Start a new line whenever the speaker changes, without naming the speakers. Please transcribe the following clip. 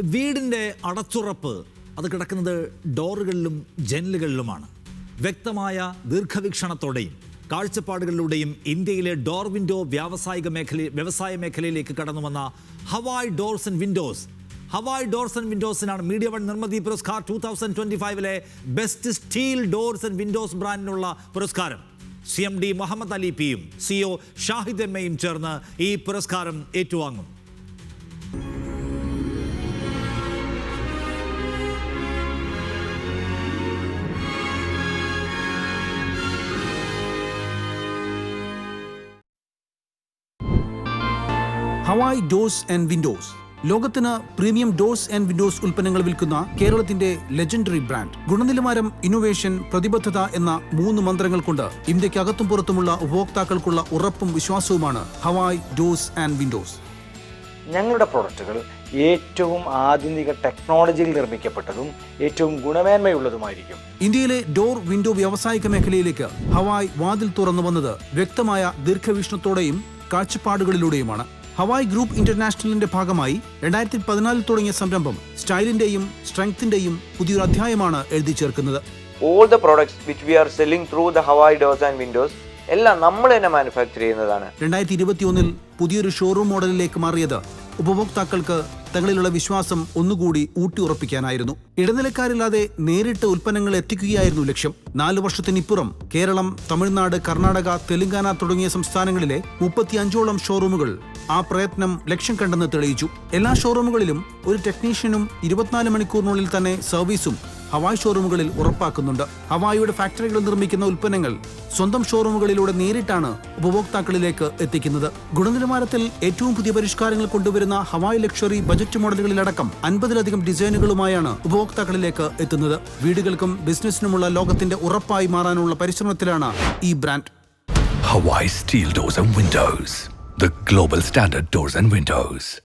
വീടിൻ്റെ അടച്ചുറപ്പ് അത് കിടക്കുന്നത് ഡോറുകളിലും ജനലുകളിലുമാണ്. വ്യക്തമായ ദീർഘവീക്ഷണത്തോടെയും കാഴ്ചപ്പാടുകളിലൂടെയും ഇന്ത്യയിലെ ഡോർ വിൻഡോ വ്യവസായ മേഖലയിലേക്ക് കടന്നു വന്ന Hawaii doors and windows. Hawaii doors and വിൻഡോസിനാണ് media one Nirmithi Puraskar 2025 best steel doors and windows ബ്രാൻഡിനുള്ള പുരസ്കാരം. CMD മുഹമ്മദ് അലി പിയും CEO ഷാഹിദ് എമ്മയും ചേർന്ന് ഈ പുരസ്കാരം ഏറ്റുവാങ്ങും.
ഹവായ് ഡോർസ് ആൻഡ് വിൻഡോസ് ലോകത്തിന് പ്രീമിയം ഡോർസ് ആൻഡ് വിൻഡോസ് ഉൽപ്പന്നങ്ങൾ വിൽക്കുന്ന കേരളത്തിന്റെ ലെജൻഡറി ബ്രാൻഡ്. ഗുണനിലവാരം, ഇന്നോവേഷൻ, പ്രതിബദ്ധത എന്ന 3 മന്ത്രങ്ങൾ കൊണ്ട് ഇന്ത്യക്കകത്തും പുറത്തുമുള്ള ഉപഭോക്താക്കൾക്കുള്ള ഉറപ്പും വിശ്വാസവുമാണ് ഹവായ് ഡോർസ് ആൻഡ് വിൻഡോസ്.
ഞങ്ങളുടെ പ്രൊഡക്റ്റുകൾ ഏറ്റവും ആധുനിക ടെക്നോളജിയിൽ നിർമ്മിക്കപ്പെട്ടതും ഏറ്റവും ഗുണമേന്മയുള്ളതുമായിരിക്കും.
ഇന്ത്യയിലെ ഡോർ വിൻഡോ വ്യാവസായിക മേഖലയിലേക്ക് ഹവായ് വാതിൽ തുറന്നു വന്നത് വ്യക്തമായ ദീർഘവീക്ഷണത്തോടെയും കാഴ്ചപ്പാടുകളിലൂടെയുമാണ്. ഹവായ് ഗ്രൂപ്പ് ഇന്റർനാഷണലിന്റെ ഭാഗമായി 2014 തുടങ്ങിയ സംരംഭം സ്റ്റൈലിന്റെയും സ്ട്രെങ്ത്തിന്റെയും പുതിയൊരു അധ്യായമാണ് എഴുതി ചേർക്കുന്നത്.
All the products which we are selling through the Hawai Doors and Windows എല്ലാം നമ്മൾ തന്നെ മാനുഫാക്ചർ ചെയ്യുന്നതാണ്.
2021 പുതിയൊരു ഷോറൂം മോഡലിലേക്ക് മാറിയത് ഉപഭോക്താക്കൾക്ക് തങ്ങളിലുള്ള വിശ്വാസം ഒന്നുകൂടി ഊട്ടിയുറപ്പിക്കാനായിരുന്നു. ഇടനിലക്കാരില്ലാതെ നേരിട്ട് ഉൽപ്പന്നങ്ങൾ എത്തിക്കുകയായിരുന്നു ലക്ഷ്യം. 4 വർഷത്തിനിപ്പുറം കേരളം, തമിഴ്നാട്, കർണാടക, തെലങ്കാന തുടങ്ങിയ സംസ്ഥാനങ്ങളിലെ 35ഓളം ഷോറൂമുകൾ ആ പ്രയത്നം ലക്ഷ്യം കണ്ടെന്ന് തെളിയിച്ചു. എല്ലാ ഷോറൂമുകളിലും ഒരു ടെക്നീഷ്യനും 24 മണിക്കൂറിനുള്ളിൽ തന്നെ സർവീസും ഹവായ് ഷോറൂമുകളിൽ ഉറപ്പാക്കുന്നുണ്ട്. ഹവായിയുടെ ഫാക്ടറികളിൽ നിർമ്മിക്കുന്ന ഉൽപ്പന്നങ്ങൾ സ്വന്തം ഷോറൂമുകളിലൂടെ നേരിട്ടാണ് ഉപഭോക്താക്കളിലേക്ക് എത്തിക്കുന്നത്. ഗുണനിലവാരത്തിൽ ഏറ്റവും പുതിയ പരിഷ്കാരങ്ങൾ കൊണ്ടുവരുന്ന ഹവായ് ലക്ഷറി ബജറ്റ് മോഡലുകളിലടക്കം 50ലധികം ഡിസൈനുകളുമായാണ് ഉപഭോക്താക്കളിലേക്ക് എത്തുന്നത്. വീടുകൾക്കും ബിസിനസിനുമുള്ള ലോകത്തിന്റെ ഉറപ്പായി മാറാനുള്ള പരിശ്രമത്തിലാണ് ഈ brand.
Hawai Steel Doors and Windows, the global standard doors and windows.